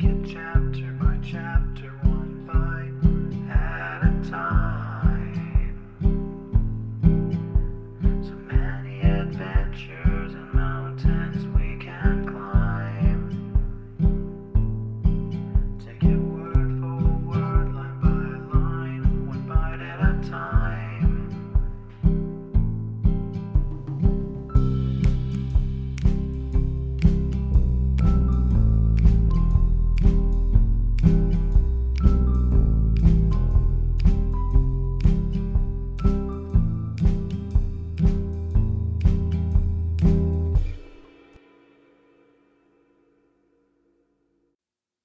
it chapter by chapter, one bite at a time. So many adventures and mountains we can climb. Take it word for word, line by line, one bite at a time.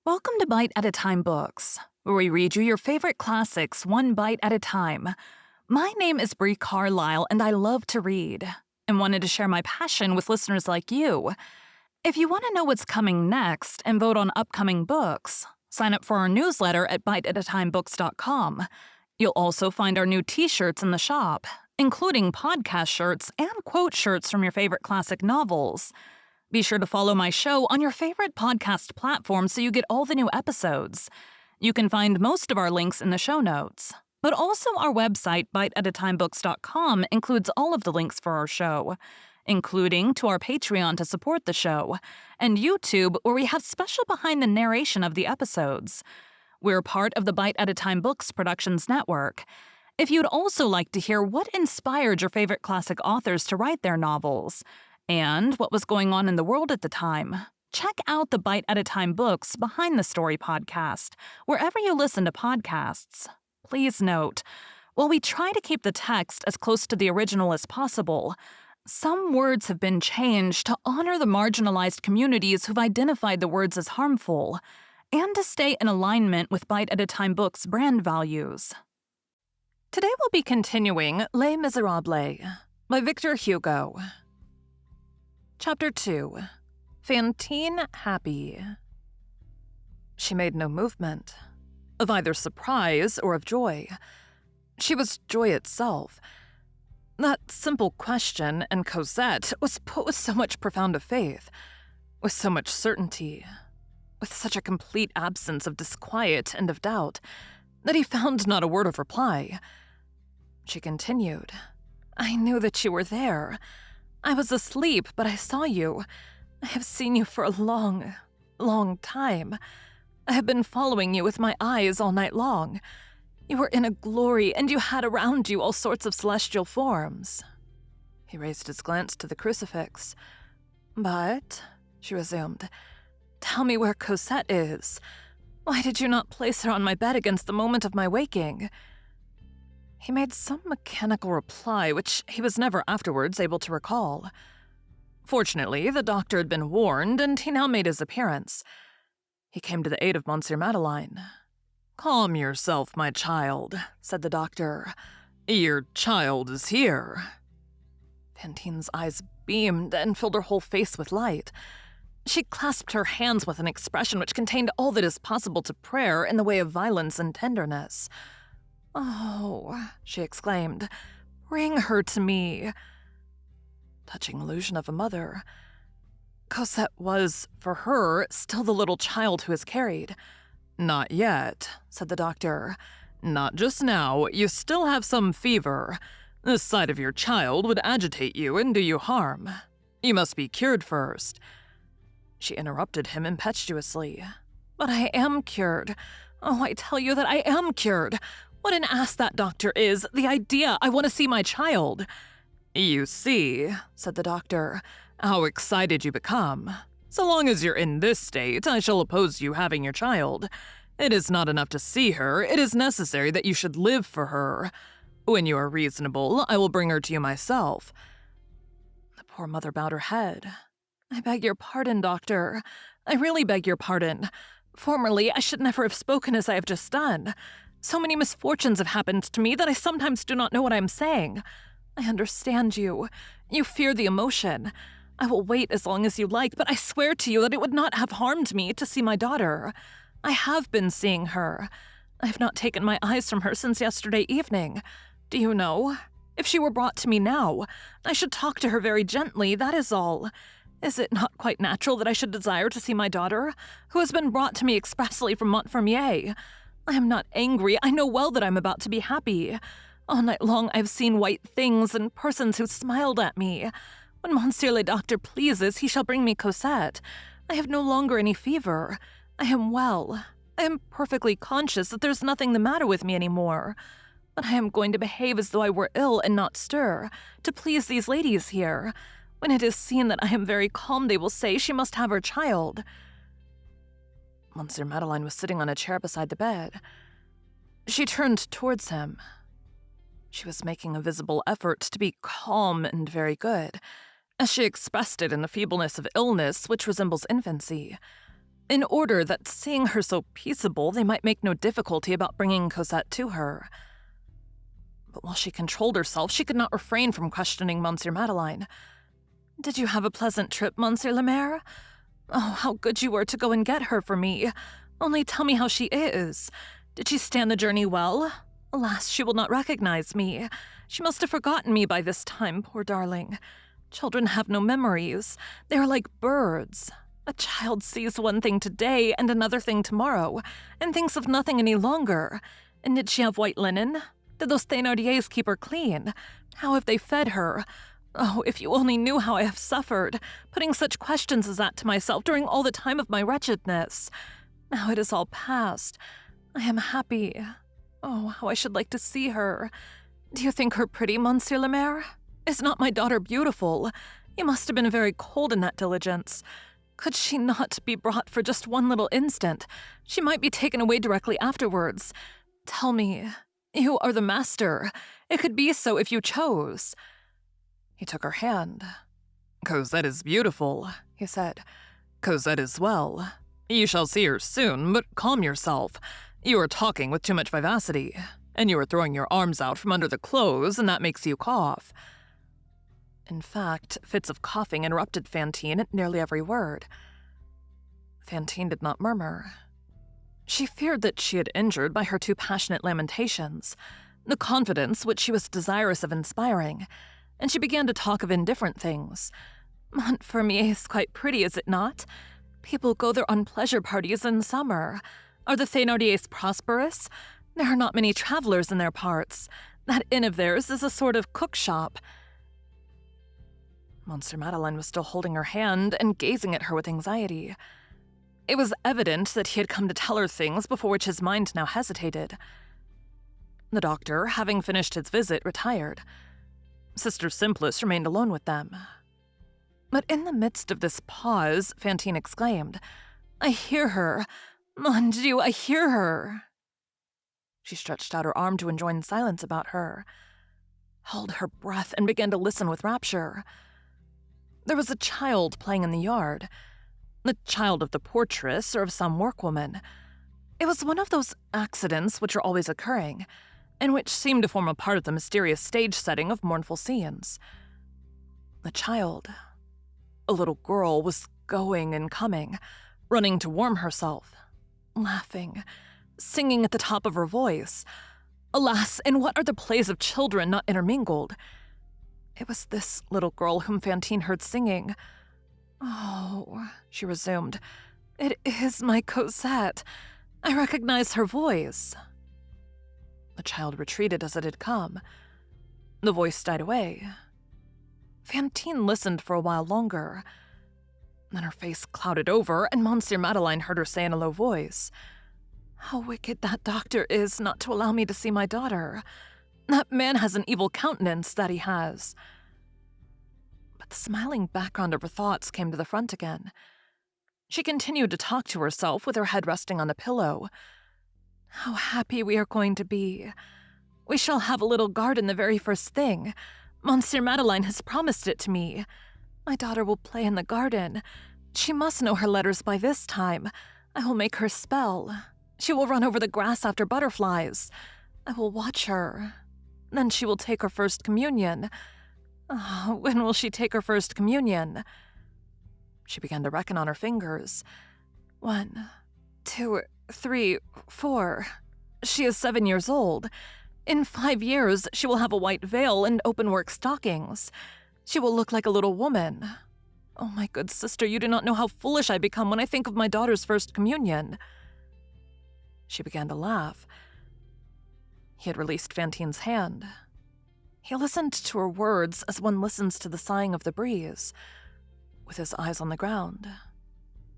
Welcome to Bite at a Time Books, where we read you your favorite classics one bite at a time. My name is Brie Carlisle, and I love to read, and wanted to share my passion with listeners like you. If you want to know what's coming next and vote on upcoming books, sign up for our newsletter at biteatatimebooks.com. You'll also find our new t-shirts in the shop, including podcast shirts and quote shirts from your favorite classic novels. Be sure to follow my show on your favorite podcast platform so you get all the new episodes. You can find most of our links in the show notes. But also our website, biteatatimebooks.com, includes all of the links for our show, including to our Patreon to support the show, and YouTube, where we have special behind the narration of the episodes. We're part of the Bite at a Time Books Productions Network. If you'd also like to hear what inspired your favorite classic authors to write their novels, and what was going on in the world at the time, check out the Bite at a Time Books Behind the Story podcast, wherever you listen to podcasts. Please note, while we try to keep the text as close to the original as possible, some words have been changed to honor the marginalized communities who've identified the words as harmful, and to stay in alignment with Bite at a Time Books' brand values. Today we'll be continuing Les Miserables by Victor Hugo. Chapter 2. Fantine Happy. She made no movement, of either surprise or of joy. She was joy itself. That simple question and Cosette was put with so much profound faith, with so much certainty, with such a complete absence of disquiet and of doubt, that he found not a word of reply. She continued, "I knew that you were there. I was asleep, but I saw you. I have seen you for a long, long time. I have been following you with my eyes all night long. You were in a glory, and you had around you all sorts of celestial forms." He raised his glance to the crucifix. "But," she resumed, "tell me where Cosette is. Why did you not place her on my bed against the moment of my waking?" He made some mechanical reply which he was never afterwards able to recall. Fortunately, the doctor had been warned, and he now made his appearance. He came to the aid of Monsieur Madeleine. "Calm yourself, my child," said the doctor. "Your child is here." Fantine's eyes beamed and filled her whole face with light. She clasped her hands with an expression which contained all that is possible to prayer in the way of violence and tenderness. "Oh," she exclaimed, "bring her to me." Touching illusion of a mother. Cosette was, for her, still the little child who is carried. "Not yet," said the doctor. "Not just now. You still have some fever. The sight of your child would agitate you and do you harm. You must be cured first." She interrupted him impetuously. "But I am cured. Oh, I tell you that I am cured. What an ass that doctor is! The idea! I want to see my child!" "You see," said the doctor, "how excited you become. So long as you're in this state, I shall oppose you having your child. It is not enough to see her, it is necessary that you should live for her. When you are reasonable, I will bring her to you myself." The poor mother bowed her head. "I beg your pardon, doctor. I really beg your pardon. Formerly, I should never have spoken as I have just done. So many misfortunes have happened to me that I sometimes do not know what I am saying. I understand you. You fear the emotion. I will wait as long as you like, but I swear to you that it would not have harmed me to see my daughter. I have been seeing her. I have not taken my eyes from her since yesterday evening. Do you know? If she were brought to me now, I should talk to her very gently, that is all. Is it not quite natural that I should desire to see my daughter, who has been brought to me expressly from Montfermeil? I am not angry. I know well that I'm about to be happy. All night long I've seen white things and persons who smiled at me. When Monsieur le Docteur pleases, he shall bring me Cosette. I have no longer any fever. I am well. I am perfectly conscious that there's nothing the matter with me anymore. But I am going to behave as though I were ill and not stir, to please these ladies here. When it is seen that I am very calm, they will say she must have her child. Monsieur Madeleine was sitting on a chair beside the bed. She turned towards him. She was making a visible effort to be calm and very good, as she expressed it in the feebleness of illness which resembles infancy, in order that, seeing her so peaceable, they might make no difficulty about bringing Cosette to her. But while she controlled herself, she could not refrain from questioning Monsieur Madeleine. "Did you have a pleasant trip, Monsieur le Maire? Oh, how good you were to go and get her for me. Only tell me how she is. Did she stand the journey well? Alas, she will not recognize me. She must have forgotten me by this time, poor darling. Children have no memories. They are like birds. A child sees one thing today and another thing tomorrow, and thinks of nothing any longer. And did she have white linen? Did those Thénardiers keep her clean? How have they fed her? Oh, if you only knew how I have suffered, putting such questions as that to myself during all the time of my wretchedness. Now it is all past. I am happy. Oh, how I should like to see her. Do you think her pretty, Monsieur le Maire? Is not my daughter beautiful? You must have been very cold in that diligence. Could she not be brought for just one little instant? She might be taken away directly afterwards. Tell me, you are the master. It could be so if you chose." He took her hand. "Cosette is beautiful," he said. "Cosette is well. You shall see her soon, but calm yourself. You are talking with too much vivacity, and you are throwing your arms out from under the clothes, and that makes you cough." In fact, fits of coughing interrupted Fantine at nearly every word. Fantine did not murmur. She feared that she had injured by her too passionate lamentations the confidence which she was desirous of inspiring, and she began to talk of indifferent things. "Montfermeil is quite pretty, is it not? People go there on pleasure parties in summer. Are the Thénardiers prosperous? There are not many travelers in their parts. That inn of theirs is a sort of cook shop." Monsieur Madeleine was still holding her hand and gazing at her with anxiety. It was evident that he had come to tell her things before which his mind now hesitated. The doctor, having finished his visit, retired. Sister Simplice remained alone with them. But in the midst of this pause, Fantine exclaimed, "I hear her! Mon Dieu, I hear her!" She stretched out her arm to enjoin silence about her, held her breath, and began to listen with rapture. There was a child playing in the yard, the child of the portress or of some workwoman. It was one of those accidents which are always occurring, and which seem to form a part of the mysterious stage setting of mournful scenes. The child, a little girl, was going and coming, running to warm herself, laughing, singing at the top of her voice. Alas, in what are the plays of children not intermingled? It was this little girl whom Fantine heard singing. "Oh," she resumed, "it is my Cosette. I recognize her voice." The child retreated as it had come. The voice died away. Fantine listened for a while longer. Then her face clouded over, and Monsieur Madeleine heard her say in a low voice, "How wicked that doctor is not to allow me to see my daughter. That man has an evil countenance, that he has." But the smiling background of her thoughts came to the front again. She continued to talk to herself with her head resting on the pillow. "How happy we are going to be. We shall have a little garden the very first thing. Monsieur Madeleine has promised it to me. My daughter will play in the garden. She must know her letters by this time. I will make her spell. She will run over the grass after butterflies. I will watch her. Then she will take her first communion. Ah, when will she take her first communion?" She began to reckon on her fingers. 1, 2, 3, 4. She is 7 years old. In 5 years, she will have a white veil and open-work stockings. She will look like a little woman. Oh, my good sister, you do not know how foolish I become when I think of my daughter's first communion. She began to laugh. He had released Fantine's hand. He listened to her words as one listens to the sighing of the breeze, with his eyes on the ground,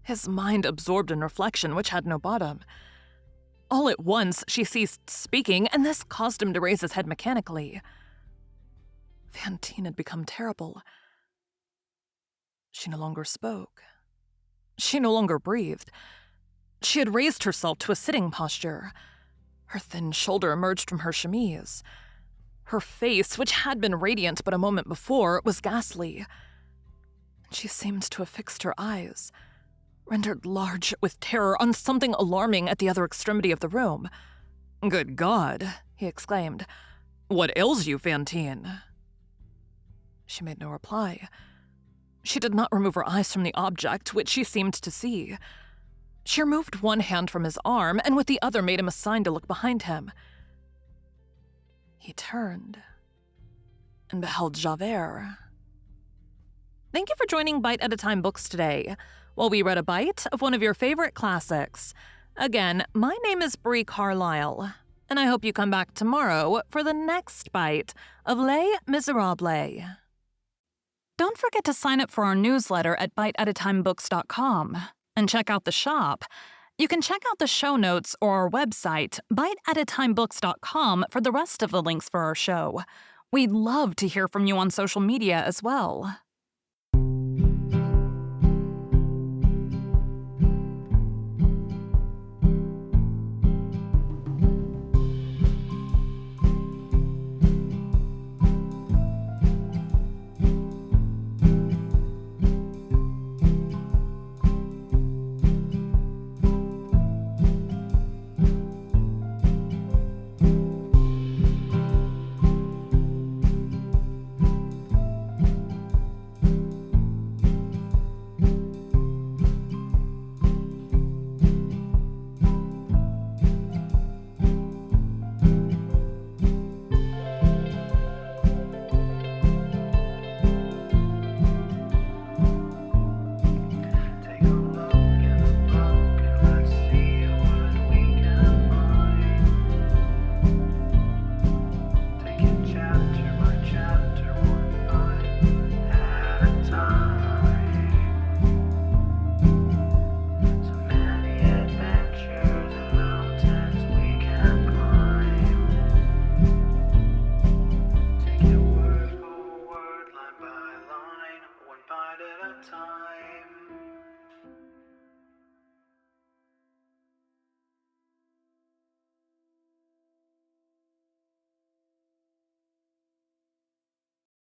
his mind absorbed in reflection which had no bottom. All at once, she ceased speaking, and this caused him to raise his head mechanically. Fantine had become terrible. She no longer spoke. She no longer breathed. She had raised herself to a sitting posture. Her thin shoulder emerged from her chemise. Her face, which had been radiant but a moment before, was ghastly. She seemed to have fixed her eyes, rendered large with terror, on something alarming at the other extremity of the room. "Good God," he exclaimed. "What ails you, Fantine?" She made no reply. She did not remove her eyes from the object which she seemed to see. She removed one hand from his arm, and with the other made him a sign to look behind him. He turned and beheld Javert. Thank you for joining Bite at a Time Books today, while we read a bite of one of your favorite classics. Again, my name is Brie Carlisle, and I hope you come back tomorrow for the next bite of Les Miserables. Don't forget to sign up for our newsletter at biteatatimebooks.com and check out the shop. You can check out the show notes or our website, biteatatimebooks.com, for the rest of the links for our show. We'd love to hear from you on social media as well.